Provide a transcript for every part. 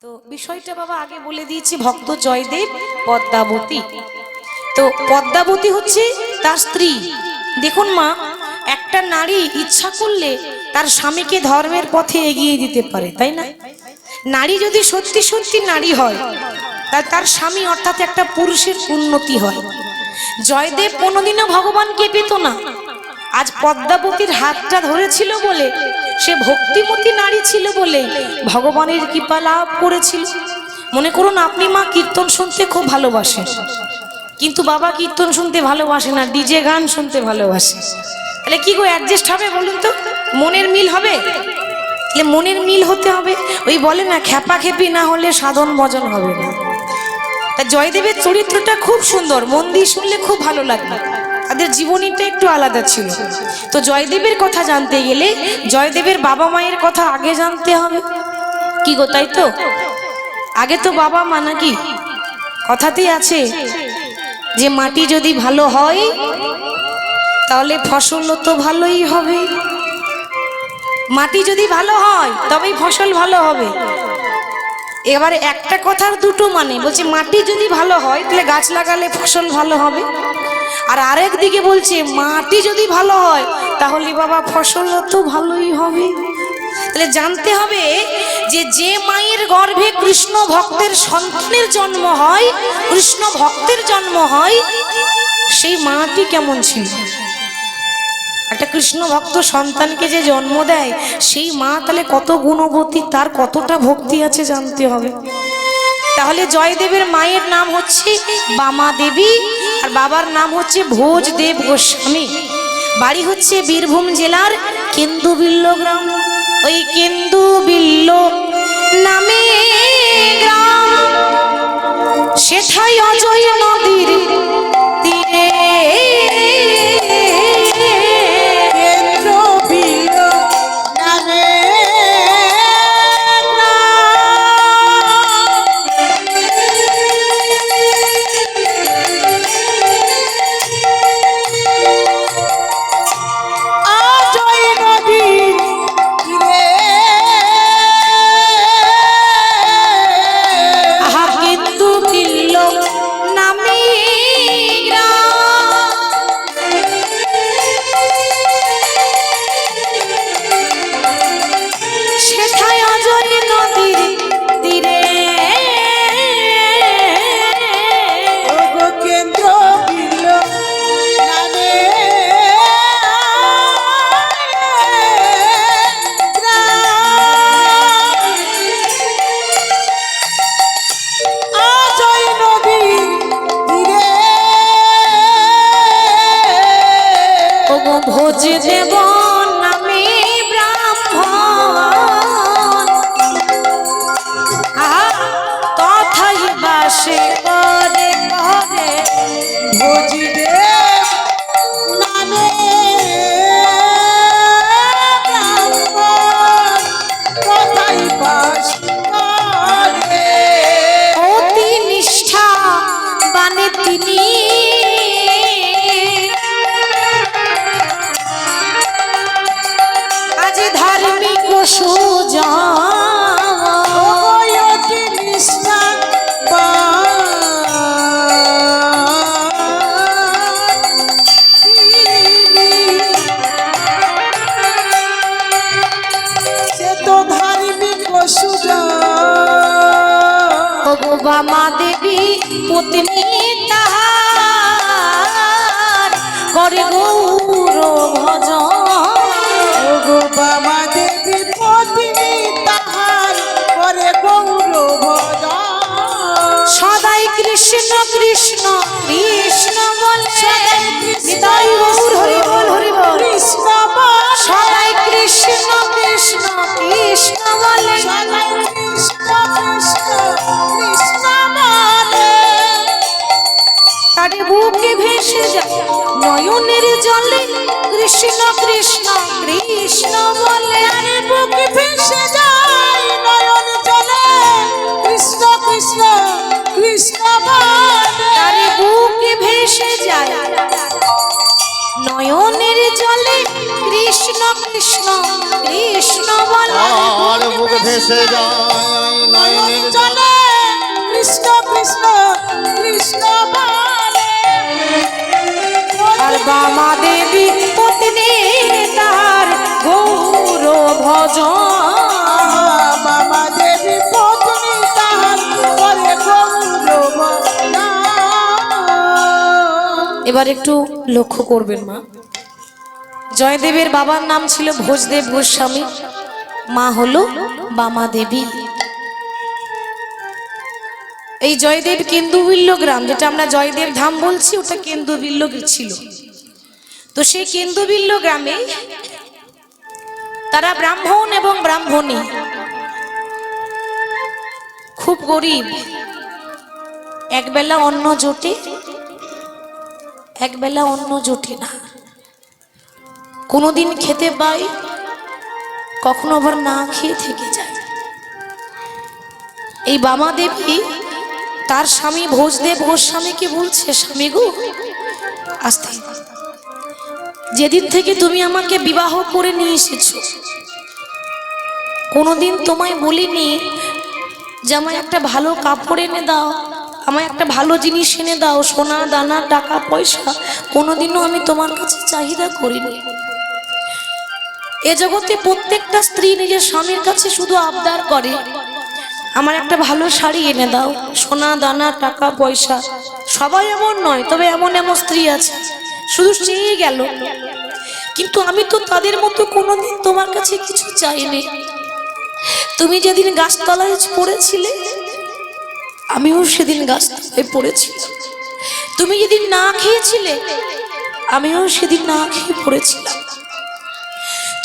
তো বিষয়টা বাবা আগে বলে দিয়েছি, ভক্ত জয়দেব পদ্মাবতী। তো পদ্মাবতী হচ্ছে তার স্ত্রী। দেখুন মা, একটা নারী ইচ্ছা করলে তার স্বামীকে ধর্মের পথে এগিয়ে দিতে পারে, তাই না? নারী যদি সত্যি সত্যি নারী হয়, তার স্বামী অর্থাৎ একটা পুরুষের উন্নতি হয়। জয়দেব কোনোদিনও ভগবানকে পেত না। আজ পদ্মাবতীর হাতটা ধরেছিল বলে, সে ভক্তিমতী নারী ছিল বলে ভগবানের কৃপা লাভ করেছিল। মনে করুন আপনি মা কীর্তন শুনতে খুব ভালোবাসেন, কিন্তু বাবা কীর্তন শুনতে ভালোবাসে না, ডিজে গান শুনতে ভালোবাসে। তাহলে কি গো অ্যাডজাস্ট হবে বলুন তো? মনের মিল হবে? তাহলে মনের মিল হতে হবে। ওই বলে না, খ্যাপা খেপি না হলে সাধন ভজন হবে না। তা জয়দেবের চরিত্রটা খুব সুন্দর, মন দিয়ে শুনলে খুব ভালো লাগবে। তাদের জীবনীটা একটু আলাদা ছিল। তো জয়দেবের কথা জানতে গেলে জয়দেবের বাবা মায়ের কথা আগে জানতে হবে। কি গো, তাই তো? আগে তো বাবা মা, নাকি? কথাতেই আছে যে মাটি যদি ভালো হয় তাহলে ফসলও তো ভালোই হবে। মাটি যদি ভালো হয় তবেই ফসল ভালো হবে। এবারে একটা কথার দুটো মানে, বলছে মাটি যদি ভালো হয় তাহলে গাছ লাগালে ফসল ভালো হবে, আর আরেক দিকে বলছে মাটি যদি ভালো হয় তাহলে বাবা ফসলও তো ভালোই হবে। তাহলে জানতে হবে যে যে মায়ের গর্ভে কৃষ্ণ ভক্তের সন্তানের জন্ম হয়, কৃষ্ণ ভক্তের জন্ম হয়, সেই মাটি কেমন ছিল। একটা কৃষ্ণ ভক্ত সন্তানকে যে জন্ম দেয় সেই মা তাহলে কত গুণবতী, তার কতটা ভক্তি আছে জানতে হবে। তাহলে জয়দেবের মায়ের নাম হচ্ছে বামা দেবী, আর বাবার নাম হচ্ছে ভোজদেব গোস্বামী। বাড়ি হচ্ছে বীরভূম জেলার কেন্দুবিল্ল গ্রাম। ওই কেন্দুবিল্ল নামে গ্রাম, সেথায় অজয় নদীর তীরে। ভোজদেব নামে ব্রাহ্মণ, তথাই বাসে করে করে। ভোজদেব নামে ব্রাহ্মণ, তথাই বাস করে। অতি নিষ্ঠা বানে তিনি, ধার্মিক সুজা বামা দেবী পত্নী তাহার করে গৌর ভজন। বামা দেবী পত্নী তাহার করে গৌর ভজন। সদাই কৃষ্ণ কৃষ্ণ কৃষ্ণ বলে, সদাই গৌর হরি বল হরি বল। কৃষ্ণ বল, সদাই কৃষ্ণ কৃষ্ণ কৃষ্ণ বলে, সদাই কৃষ্ণ কৃষ্ণ কৃষ্ণ বলে। তার বুকে ভেসে যায় নয়নের জলে, কৃষ্ণ কৃষ্ণ কৃষ্ণ বলে। আর বুকে ভেসে যায় নয়ন জলে, কৃষ্ণ কৃষ্ণ কৃষ্ণ বলে। তার বুকে ভেসে যায় নয়নের জলে, কৃষ্ণ কৃষ্ণ কৃষ্ণ বলে। আর বুক ভেসে যায় নয়নের কৃষ্ণ বলে। আর বামা দেবী পত্নী তার গৌর ভজন। বাবা দেবী পত্নী তাহার করে গৌরব গান। এবার একটু লক্ষ্য করবেন মা, জয়দেবের বাবার নাম ছিল ভোজদেব গোস্বামী, মা হলো বামা দেবী। এই জয়দেব কেন্দুবিল্ল গ্রাম, যেটা আমরা জয়দেব ধাম বলছি, ওটা কেন্দুবিল্ল ছিল। তো সেই কেন্দুবিল্ল গ্রামে তারা ব্রাহ্মণ এবং ব্রাহ্মণী, খুব গরিব, একবেলা অন্ন জোটে, একবেলা অন্ন জোটে না, কোনোদিন খেতে পাই, কখনো আবার না খেয়ে থেকে যায়। এই বামা দেবী তার স্বামী ভোজদেব গোস্বামীকে বলছে, স্বামী গো, আস্তে, যেদিন থেকে তুমি আমাকে বিবাহ করে নিয়ে এসেছো, কোনোদিন তোমায় বলিনি যে আমায় একটা ভালো কাপড় এনে দাও, আমায় একটা ভালো জিনিস এনে দাও, সোনা দানা টাকা পয়সা কোনোদিনও আমি তোমার কাছে চাহিদা করিনি। এ জগতে প্রত্যেকটা স্ত্রী নিজের স্বামীর কাছে শুধু আবদার করে, আমার একটা ভালো শাড়ি এনে দাও, সোনা দানা টাকা পয়সা। সবাই এমন নয়, তবে এমন এমন স্ত্রী আছে শুধু চেয়ে গেল। কিন্তু আমি তো তাদের মতো কোনোদিন তোমার কাছে কিছু চাইনি। তুমি যেদিন গাছতলায় পড়েছিলে, আমিও সেদিন গাছতলায় পড়েছিলাম। তুমি যেদিন না খেয়েছিলে, আমিও সেদিন না খেয়ে পড়েছিলাম।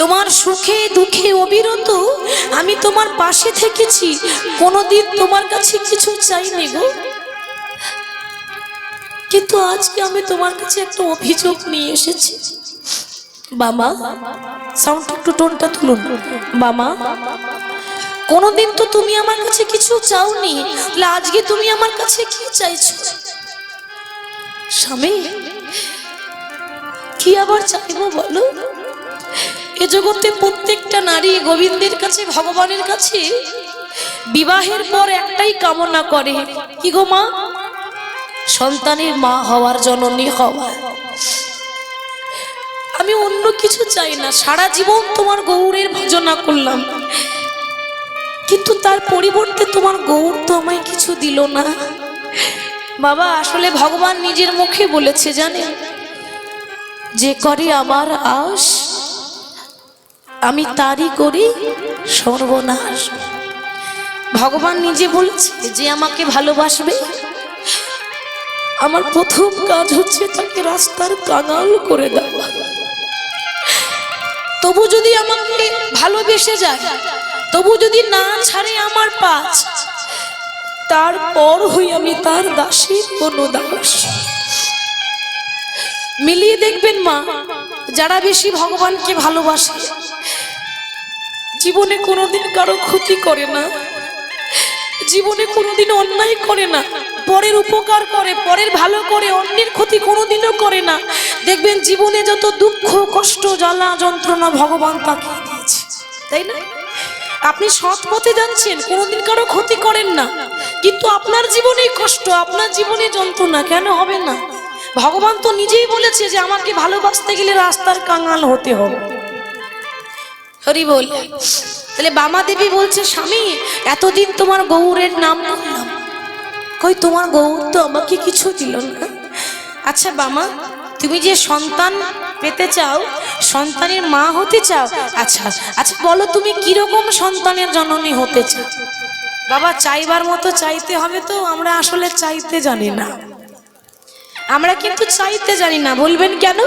তোমার সুখে দুঃখে অবিরত আমি তোমার পাশে থেকেছি, কোনোদিন তোমার কাছে কিছু চাইনি গো। কিন্তু আজকে আমি তোমার কাছে একটা অভিযোগ নিয়ে এসেছি। বাবা, সাউন্ড একটু টোনটা তুলুন। বাবা, কোনোদিন তো তুমি আমার কাছে কিছু চাওনি, তাহলে আজকে তুমি আমার কাছে কি চাইছো? স্বামী, কি আবার চাইবো বলো? এ জগতে প্রত্যেকটা নারী গোবিন্দের কাছে, ভগবানের কাছে বিবাহের পর একটাই কামনা করে, কি গো মা? সন্তানের মা হওয়ার, জননী হওয়া। আমি অন্য কিছু চাই না। সারা জীবন তোমার গৌরের ভজনা করলাম, কিন্তু তার পরিবর্তে তোমার গৌর তো আমায় কিছু দিল না। বাবা, আসলে ভগবান নিজের মুখে বলেছে, জানেন, যে করে আমার আশ আমি তারই করি সর্বনাশ। ভগবান নিজে বলেছে, যে আমাকে ভালোবাসবে, আমার প্রথম কাজ হচ্ছে তাকে রাস্তার কাঙাল করে দেওয়া। তবু যদি আমাকে ভালোবেসে যায়, তবু যদি না ছাড়ে আমার পাঁচ, তারপর হই আমি তার দাসীর কোন দাস। মিলিয়ে দেখবেন মা, যারা বেশি ভগবানকে ভালোবাসে, জীবনে কোনোদিন কারো ক্ষতি করে না, জীবনে কোনোদিন অন্যায় করে না, পরের উপকার করে, পরের ভালো করে, অন্যের ক্ষতি কোনোদিনও করে না। দেখবেন জীবনে যত দুঃখ কষ্ট জ্বালা যন্ত্রণা ভগবান তাকে দিয়েছে, তাই না? আপনি সৎ পথে যাচ্ছেন, কোনোদিন কারো ক্ষতি করেন না, কিন্তু আপনার জীবনেই কষ্ট, আপনার জীবনে যন্ত্রণা কেন হবে না? ভগবান তো নিজেই বলেছে যে আমাকে ভালোবাসতে গেলে রাস্তার কাঙাল হতে হবে। হরি বল। তাহলে বামা দেবী বলছে, স্বামী, এতদিন তোমার গৌরের নাম করলাম, কই তোমার গৌর তো আমাকে কিছু দিল না। আচ্ছা বামা, তুমি যে সন্তান পেতে চাও, সন্তানের মা হতে চাও, আচ্ছা আচ্ছা বলো তুমি কিরকম সন্তানের জননী হতে চাও? বাবা, চাইবার মতো চাইতে হবে তো। আমরা আসলে চাইতে জানি না, আমরা কিন্তু চাইতে জানি না। বলবেন কেন?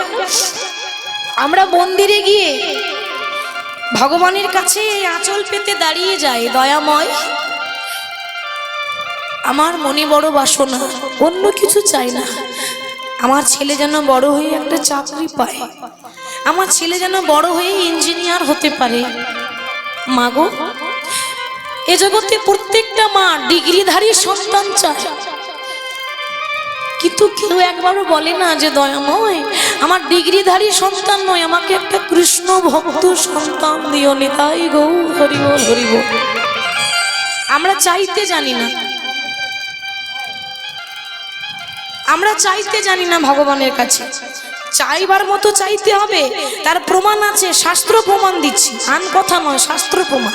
আমরা মন্দিরে গিয়ে ভগবানের কাছে আঁচল পেতে দাঁড়িয়ে যাই, দয়াময় আমার মনে বড় বাসনা, অন্য কিছু চাই না। আমার ছেলে যেন বড় হয়ে একটা চাকরি পায়, আমার ছেলে যেন বড় হয়ে ইঞ্জিনিয়ার হতে পারে। মা গো, এ জগতে প্রত্যেকটা মা ডিগ্রিধারী সন্তান চায়, কিন্তু কেউ একবারও বলে না যে দয়াময় আমার ডিগ্রিধারী সন্তান নয়, আমাকে একটা কৃষ্ণ ভক্ত সন্তান দিও। নিতাই গৌর হরি বল, হরি বল। আমরা চাইতে জানি না। আমরা চাইতে জানি না ভগবানের কাছে, চাইবার মতো চাইতে হবে। তার প্রমাণ আছে, শাস্ত্র প্রমাণ দিচ্ছি, আন কথা নয়, শাস্ত্র প্রমাণ।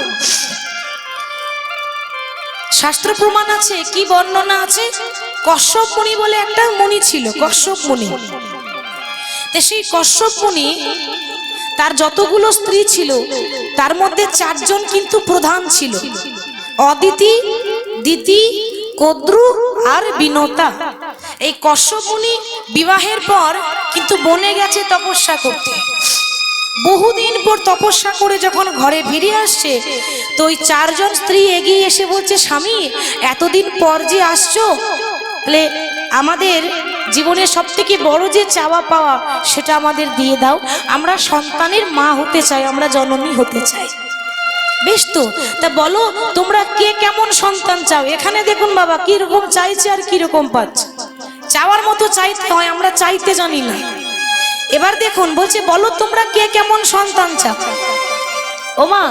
শাস্ত্র প্রমাণ আছে, কি বর্ণনা আছে? কশ্যপ মুনি বলে একটা মুনি ছিল, কশ্যপ মুনি। তো সেই কশ্যপ মুনি, তার যতগুলো স্ত্রী ছিল তার মধ্যে 4 জন কিন্তু প্রধান ছিল, অদিতি, দিতি, কদ্রু আর বিনতা। এই কশ্যপ মুনি বিবাহের পর কিন্তু বনে গেছে তপস্যা করতে। বহুদিন পর তপস্যা করে যখন ঘরে ফিরে আসছে, তো ওই 4 জন স্ত্রী এগিয়ে এসে বলছে, স্বামী এতদিন পর যে আসছো, তাহলে আমাদের জীবনের সব থেকে বড় যে চাওয়া পাওয়া সেটা আমাদের দিয়ে দাও, আমরা সন্তানের মা হতে চাই, আমরা জননী হতে চাই। বেশ তো, তা বলো তোমরা কে কেমন সন্তান চাও? এখানে দেখুন বাবা কিরকম চাইছে আর কিরকম পাচ্ছে। চাওয়ার মতো চাইতে হয়, আমরা চাইতে জানি না। এবার দেখুন বলছে, বলো তোমরা কে কেমন সন্তান চাও। ও মা,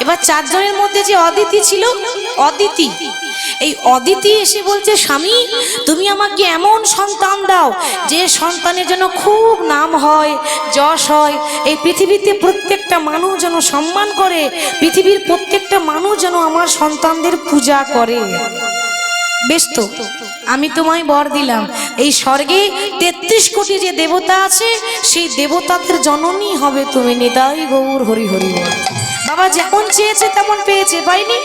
এবার 4 জনের মধ্যে যে অদিতি ছিল, অদিতি, এই অদিতি এসে বলছে, স্বামী তুমি আমাকে এমন সন্তান দাও যে সন্তানের যেন খুব নাম হয়, যশ হয়, এই পৃথিবীতে প্রত্যেকটা মানুষ যেন সম্মান করে, পৃথিবীর প্রত্যেকটা মানুষ যেন আমার সন্তানদের পূজা করে। বেশ তো, আমি তোমায় বর দিলাম, এই স্বর্গে 33 কোটি যে দেবতা আছে সেই দেবতাদের জননী হবে তুমি। নিতাই গৌর হরি হরি বল। বাবা যেমন চেয়েছে তেমন পেয়েছে, পাইনি?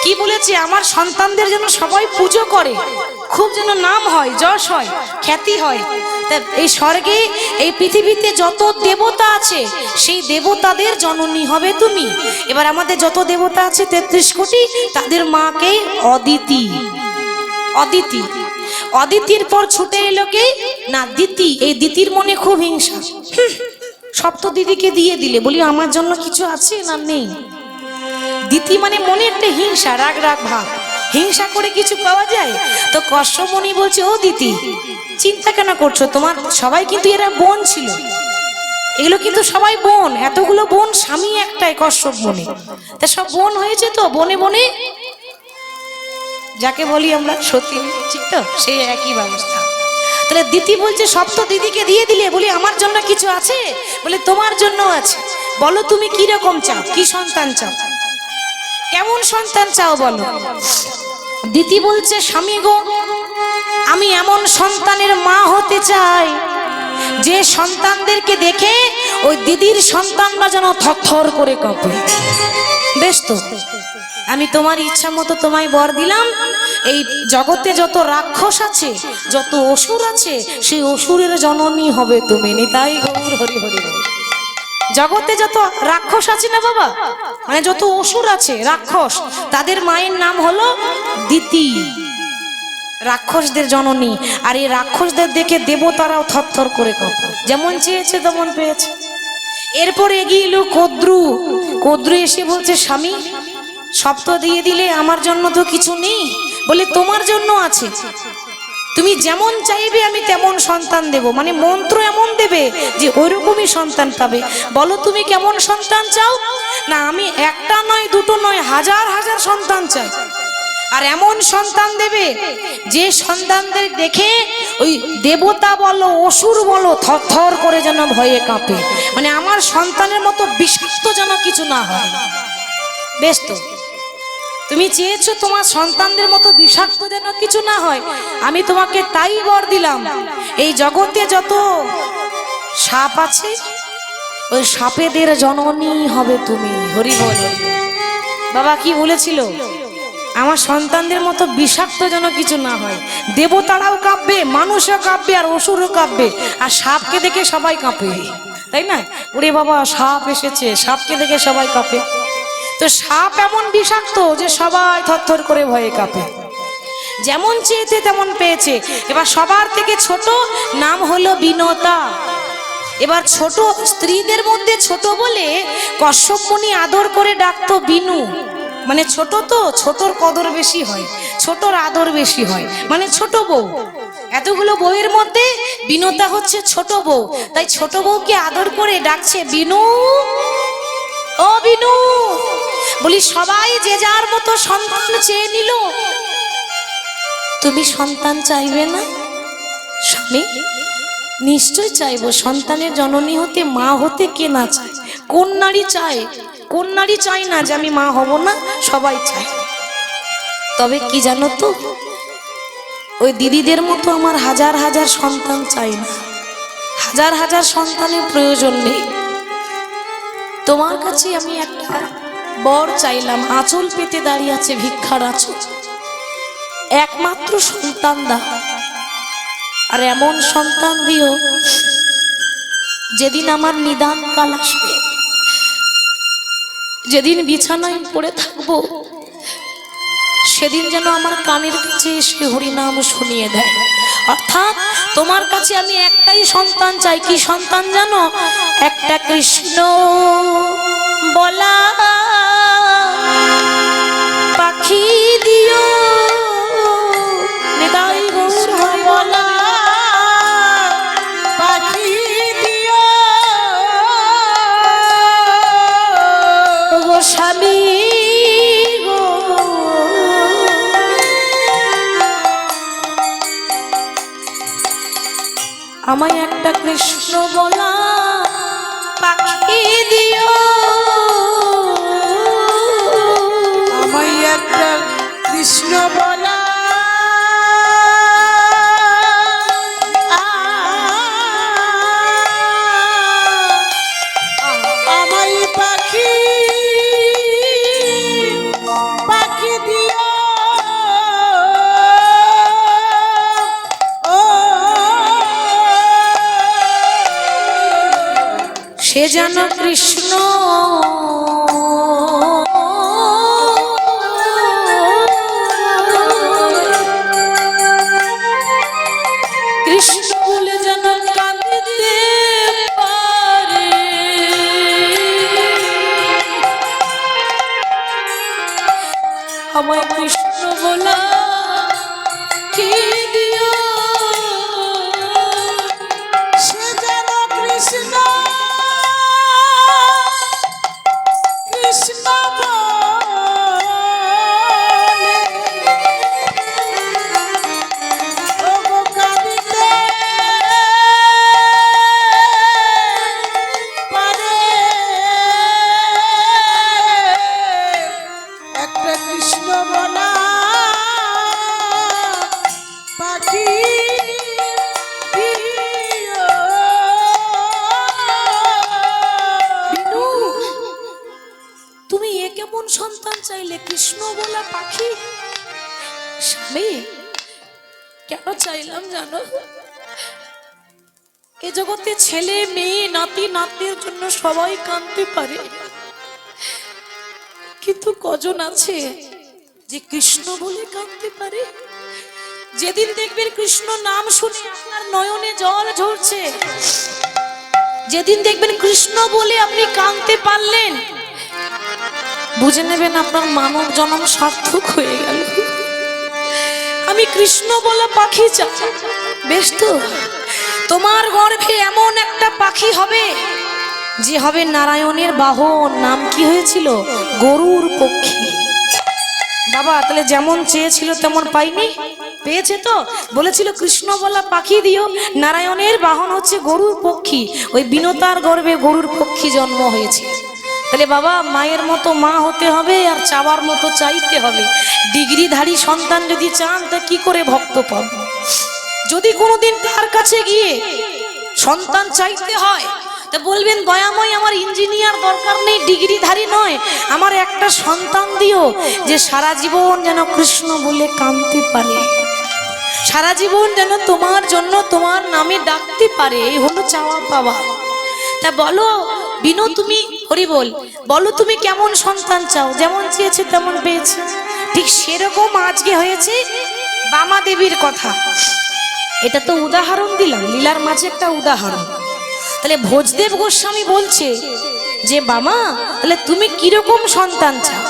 কি বলেছে? আমার সন্তানদের যেন সবাই পুজো করে, খুব যেন নাম হয়, যশ হয়, খ্যাতি হয়। তা এই স্বর্গে, এই পৃথিবীতে যত দেবতা আছে সেই দেবতাদের জননী হবে তুমি। এবার আমাদের যত দেবতা আছে 33 কোটি, তাদের মাকে অদিতি। অদিতি, অদিতির পর ছুটে এলো কে না, দিতি। এই দিতির মনে খুব হিংসা, সপ্ত দিদিকে দিয়ে দিলে, বলি আমার জন্য কিছু আছে না নেই? দিতি মানে মনে একটা হিংসা, রাগ রাগ ভাব, হিংসা করে কিছু পাওয়া যায়? তো কশ্যপ মুনি বলছে, ও দিতি চিন্তা কেন করছো, তোমার সবাই কিন্তু এরা বোন ছিল, এগুলো কিন্তু সবাই বোন, এতগুলো বোন, স্বামী একটাই কশ্যপ মুনি, তা সব বোন হয়েছে তো, বনে বনে যাকে বলি আমরা সতী, ঠিক তো, সেই একই ব্যবস্থা। তাহলে দিতি বলছে, সব তো দিদিকে দিয়ে দিলে, বলি আমার জন্য কিছু আছে? বলে তোমার জন্য আছে, বলো তুমি কি রকম চাও, কি সন্তান চাও, কেমন সন্তান চাও বলো। দিতি বলছে, স্বামী গো, আমি এমন সন্তানের মা হতে চাই যে সন্তানদেরকে দেখে ওই দিদির সন্তানরা যেন থরথর করে কাঁপে। বেশ তো, আমি তোমার ইচ্ছা মতো তোমায় বর দিলাম, এই জগতে যত রাক্ষস আছে, যত অসুর আছে, সেই অসুরের জননী হবে তুমি। নিতাই গৌর হরি হরি বল। জগতে যত রাক্ষস আছে না বাবা, মানে যত অসুর আছে, রাক্ষস, তাদের মায়ের নাম হলো দিতি, রাক্ষসদের জননী। আর এই রাক্ষসদের দেখে দেবতারাও থরথর করে কাঁপে, যেমন চেয়েছে তেমন পেয়েছে। এরপর এগিয়ে এলো কদ্রু। কদ্রু এসে বলছে, স্বামী সব তো দিয়ে দিলে, আমার জন্য তো কিছু নেই। বলে তোমার জন্য আছে, তুমি যেমন চাইবে আমি তেমন সন্তান দেব, মানে মন্ত্র এমন দেবে যে ওইরকমই সন্তান পাবে। বলো তুমি কেমন সন্তান চাও? না আমি একটা নয়, দুটো নয়, হাজার হাজার সন্তান চাই। আর এমন সন্তান দেবে যে সন্তানদের দেখে ওই দেবতা বলো, অসুর বলো, থরথর করে যেন ভয়ে কাঁপে, মানে আমার সন্তানের মতো বিষাক্ত যেন কিছু না হয়। বেশ তো, তুমি চেয়েছো তোমার সন্তানদের মতো বিষাক্ত যেন কিছু না হয়, আমি তোমাকে তাই বর দিলাম। এই জগতে যত সাপ আছে, ওই সাপেদের জননী হবে তুমি। হরি বল। বাবা কি বলেছিল? আমার সন্তানদের মতো বিষাক্ত যেন কিছু না হয়। দেবতারাও কাঁপবে, মানুষও কাঁপবে, আর অসুরও কাঁপবে, আর সাপকে দেখে সবাই কাঁপে, তাই না? ওরে বাবা সাপ এসেছে, সাপকে দেখে সবাই কাঁপে। তো সাপ এমন বিষাক্ত যে সবাই থরথর করে ভয়ে কাঁপে। যেমন চেয়েছে তেমন পেয়েছে। এবার সবার থেকে ছোট নাম হলো বিনতা। এবার ছোট স্ত্রীদের মধ্যে ছোট বলে কশ্যপ মুনি আদর করে ডাকতো বিনু, মানে ছোট তো, ছোটর কদর বেশি হয়, ছোটর আদর বেশি হয়, মানে ছোট বউ। এতগুলো বউয়ের মধ্যে বিনতা হচ্ছে ছোট বউ, তাই ছোট বউকে আদর করে ডাকছে বিনু, ও বিনু। বলি সবাই যে যার মতো সন্তান চেয়ে নিল, তুমি সন্তান চাইবে না? স্বামী নিশ্চয় চাইবো, সন্তানের জননী হতে মা হতে কে না চায়? কোন নারী চায়? কোন নারী চায় না যে আমি মা হব না? সবাই চায়। তবে কি জানো তো, ওই দিদিদের মতো আমার হাজার হাজার সন্তান চাই না, হাজার হাজার সন্তানের প্রয়োজন নেই। তোমার কাছে আমি একটা বর চাইলাম, আঁচল পেতে দাঁড়িয়ে আছে ভিক্ষার আঁচল, একমাত্র সন্তান দাও। আর এমন সন্তান দিও যেদিন আমার নিদান কাল আসবে, যেদিন বিছানায় পড়ে থাকবো, সেদিন যেন আমার কানের কাছে এসে হরিনাম শুনিয়ে দেয়। অর্থাৎ তোমার কাছে আমি একটাই সন্তান চাই। কি সন্তান জানো? একটা কৃষ্ণ বলা পাখি দিও, নিতাই গৌর হরি বলা পাখি দিও গো স্বামী গো। আমায় একটা কৃষ্ণ বলা পাখি দিও, আমায় একটা কৃষ্ণ বলা আমায় পাখি পাখি দিও ও সে যেন কৃষ্ণ কৃষ্ণ বলে যেন কাঁদিতে পারে। আমায় কৃষ্ণ বলা কি দিও, সে যেন কৃষ্ণ কৃষ্ণ বলে ও গো কাঁদিতে পারে। একটা কৃষ্ণ বলা পাখি দিও। বিনু, তুমি এ কেমন সন্তান চাইলে? কৃষ্ণ বলা পাখি? স্বামী, কেন চাইলাম জানো? এ জগতে ছেলে মেয়ে নাতি নাতনির জন্য সবাই কাঁদতে পারে, কিন্তু কজন আছে যে কৃষ্ণ বলে কাঁদতে পারে? যেদিন দেখবেন কৃষ্ণ নাম শুনে আপনার নয়নে জল ঝরছে, যেদিন দেখবেন কৃষ্ণ বলে আপনি কাঁদতে পারলেন, বুঝে নেবেন আপনার মানব জন্ম সার্থক হয়ে গেল। আমি কৃষ্ণ বলা পাখি চাই। বেশ তো, তোমার গর্ভে এমন একটা পাখি হবে যে হবে নারায়ণের বাহন। নাম কি হয়েছিল? গরুর পক্ষী। বাবা তাহলে যেমন চেয়েছিল তেমন পাইনি, পেয়েছে তো? বলেছিল কৃষ্ণ বলা পাখি দিও, নারায়ণের বাহন হচ্ছে গরুর পক্ষী। ওই বিনতার গর্ভে গরুর পক্ষী জন্ম হয়েছে। তাহলে বাবা মায়ের মতো মা হতে হবে আর চাওয়ার মতো চাইতে হবে। ডিগ্রিধারী সন্তান যদি চান তা কি করে ভক্ত পাবে? যদি কোনোদিন তার কাছে গিয়ে সন্তান চাইতে হয় তা বলবেন দয়াময় আমার ইঞ্জিনিয়ার দরকার নেই, ডিগ্রিধারী নয়, আমার একটা সন্তান দিও যে সারা জীবন যেন কৃষ্ণ বলে কাঁদতে পারে, সারা জীবন যেন তোমার জন্য তোমার নামে ডাকতে পারে। এই হলো চাওয়া পাওয়া। তা বলো বিনু, তুমি হরি বলো তুমি কেমন সন্তান চাও? যেমন চেয়েছে তেমন পেয়েছে। ঠিক সেরকম আজকে হয়েছে বামা দেবীর কথা। এটা তো উদাহরণ দিলাম, লীলার মাঝে একটা উদাহরণ। তাহলে ভোজদেব গোস্বামী বলছে যে বামা তাহলে তুমি কিরকম সন্তান চাও?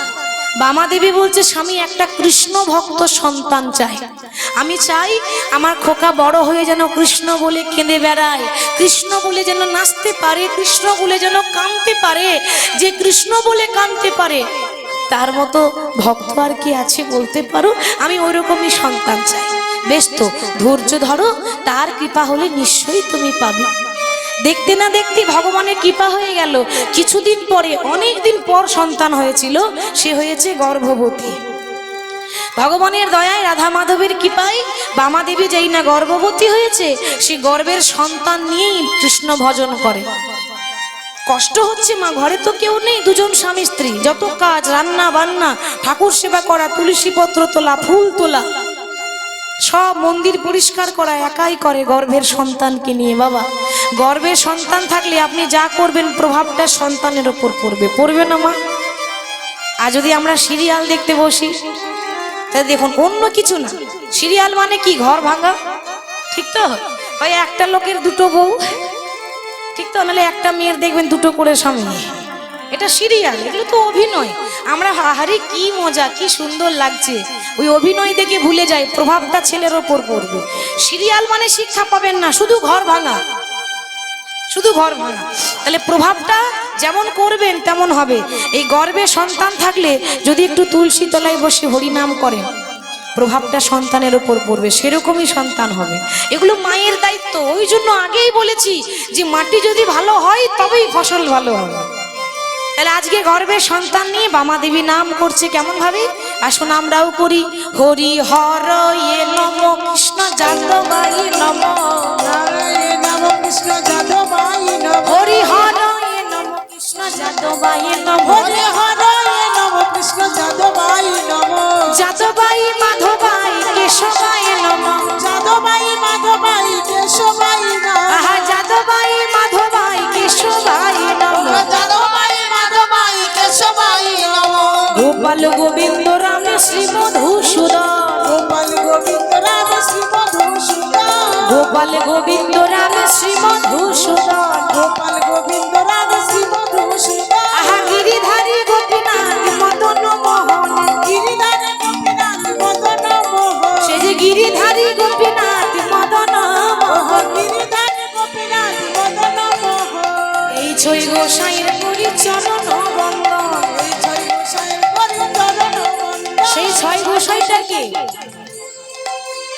বামা দেবী বলছে স্বামী একটা কৃষ্ণ ভক্ত সন্তান চাই। আমি চাই আমার খোকা বড় হয়ে যেন কৃষ্ণ বলে কেঁদে বেড়ায়, কৃষ্ণ বলে যেন নাচতে পারে, কৃষ্ণ বলে যেন কাঁদতে পারে। যে কৃষ্ণ বলে কাঁদতে পারে তার মতো ভক্ত আর কি আছে বলতে পারো? আমি ওইরকমই সন্তান চাই। বেশ তো, ধৈর্য ধরো, তার কৃপা হলে নিশ্চয়ই তুমি পাবে। দেখতে না দেখতে ভগবানের কৃপা হয়ে গেল। কিছুদিন পরে, অনেক দিন পর সন্তান হয়েছিল, সে হয়েছে গর্ভবতী। ভগবানের দয়ায়, রাধা মাধবের কৃপায় বামাদেবী যেই না গর্ভবতী হয়েছে, সে গর্ভের সন্তান নিয়েই কৃষ্ণ ভজন করে। কষ্ট হচ্ছে মা, ঘরে তো কেউ নেই, দুজন স্বামী স্ত্রী, যত কাজ, রান্না বান্না, ঠাকুর সেবা করা, তুলসী পত্র তোলা, ফুল তোলা, সব মন্দির পরিষ্কার করা একাই করে গর্ভের সন্তানকে নিয়ে। বাবা, গর্ভের সন্তান থাকলে আপনি যা করবেন প্রভাবটা সন্তানের ওপর পড়বে, পড়বে না মা? আর যদি আমরা সিরিয়াল দেখতে বসি, তাহলে দেখুন, অন্য কিছু না, সিরিয়াল মানে কি? ঘর ভাঙা, ঠিক তো? ওই একটা লোকের দুটো বউ, ঠিক তো? নাহলে একটা মেয়ের দেখবেন দুটো করে স্বামী, এটা সিরিয়াল, এগুলো তো অভিনয়। আমরা হাহারে কি মজা, কি সুন্দর লাগছে, ওই অভিনয় দেখে ভুলে যাই প্রভাবটা ছেলের ওপর পড়বে। সিরিয়াল মানে শিক্ষা পাবেন না, শুধু ঘর ভাঙা, শুধু ঘর ভাঙা। তাহলে প্রভাবটা যেমন করবেন তেমন হবে। এই গর্ভে সন্তান থাকলে যদি একটু তুলসী তলায় বসে হরিনাম করেন, প্রভাবটা সন্তানের উপর পড়বে, সেরকমই সন্তান হবে। এগুলো মায়ের দায়িত্ব। ওই জন্য আগেই বলেছি যে মাটি যদি ভালো হয় তবেই ফসল ভালো হবে। তাহলে আজকে গর্ভে সন্তান নিয়ে বামাদেবী নাম করছে কেমন ভাবে, আসুন আমরাও করি। হরি হর এ নম, কৃষ্ণ যাদবাই নম, নম কৃষ্ণ যাদবাই নম, হরি হর এ নম, কৃষ্ণ যাদবাই নম, হরে হরে নম কৃষ্ণ যাদবাই নম, যাদবাই মাধবাই কেশবাই নম, যাদবাই মাধবাই কেশবাই নম, আহা যাদবাই মাধবাই কেশবাই নম, যাদবাই মাধবাই কেশবাই নম, গোপাল গোবিন্দ রাম শ্রী মধুসূদন, গোপাল গোবিন্দ রাম শ্রী মধুসূদন, গোপাল গোবিন্দ রাম শ্রী মধুসূদন, গোপাল গোবিন্দ রাম শ্রী মধুসূদন, আহা গিরিধারী গোপীনাথ মদন মোহন, গিরিধারী গোপীনাথ মদন মোহন, সে যে গিরিধারী গোপীনাথ মদন মোহন, গিরিধারী গোপীনাথ মদন মোহন, এই ছয় গোসাইয়ের করি চরণ বন্দন। এই ছয় গোসাইয়ের করি চরণ বন্দন। সেই ছয় গোসাইটাকে,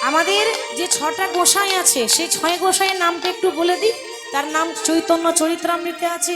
আমাদের যে ছটা গোসাই আছে, সেই ছয় গোসাইয়ের নামটা একটু বলে দিই। তার নাম চৈতন্য চরিত্রামৃতে আছে।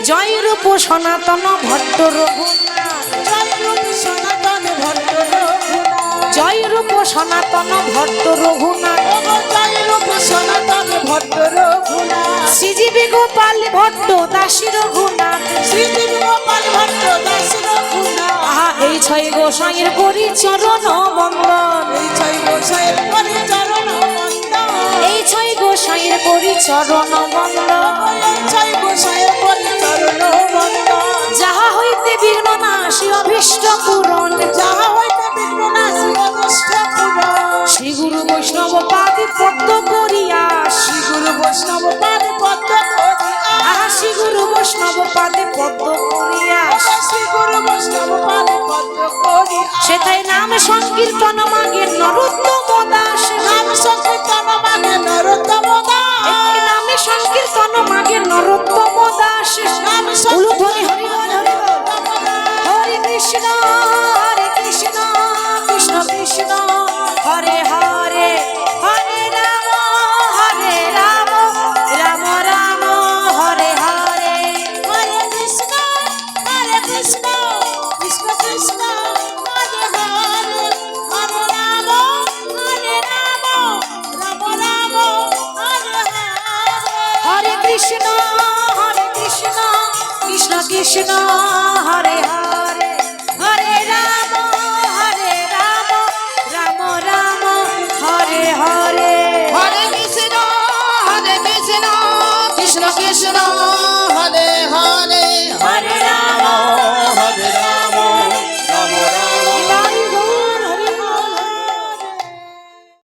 জয় রূপ সনাতন ভট্ট রঘুনাথ, জয় রূপ সনাতন ভট্ট রঘুনাথ, জয় রূপ সনাতন ভট্ট রঘুনাথ, ওগো জয় রূপ সনাতন ভট্ট রঘুনাথ, শ্রীজীবী গোপাল ভট্ট দাসী রঘুনাথ, শ্রীজীবী গোপাল ভট্ট দাস রঘুনাথ, আহা এই ছয় গোসাইয়ের করি চরণ বন্দন, এই ছয় গোসাইয়ের করি চরণ বন্দন, এই ছয় গোসাইয়ের করি চরণ বন্দন। এই ছয় গোসাইয়ের করি চরণ বন্দন, যাহা হইতে বিঘ্ন নাশী অভীষ্ট পূরণ, যাহা হইতে বিঘ্ন নাশী অদৃষ্ট পূরণ, শ্রী গুরু বৈষ্ণব পাদি পদ্ম করিয়া, শ্রী গুরু বৈষ্ণব পাদ পদ্ম করিয়া, আহা শ্রী গুরু বৈষ্ণব পাদে পদ্ম করিয়া, শ্রী গুরু বৈষ্ণব পাদ পদ্ম করিয়া, সেথায় নাম সংকীর্তন মাগে নরোত্তম দাস, নাম সংকীর্তন মানে নরোত্তম দাস, এই নামে সংকীর্তন মাগে নরোত্তম দাস, নাম উলুধ্বনি হরি বল হরি বল, হরে কৃষ্ণ কৃষ্ণ কৃষ্ণ হরে হরে, হরে রাম রাম রাম হরে হরে, হরে কৃষ্ণ কৃষ্ণ কৃষ্ণ হরে হরে, হরে রাম রাম রাম হরে হরে, হরে কৃষ্ণ কৃষ্ণ কৃষ্ণ হরে হরে।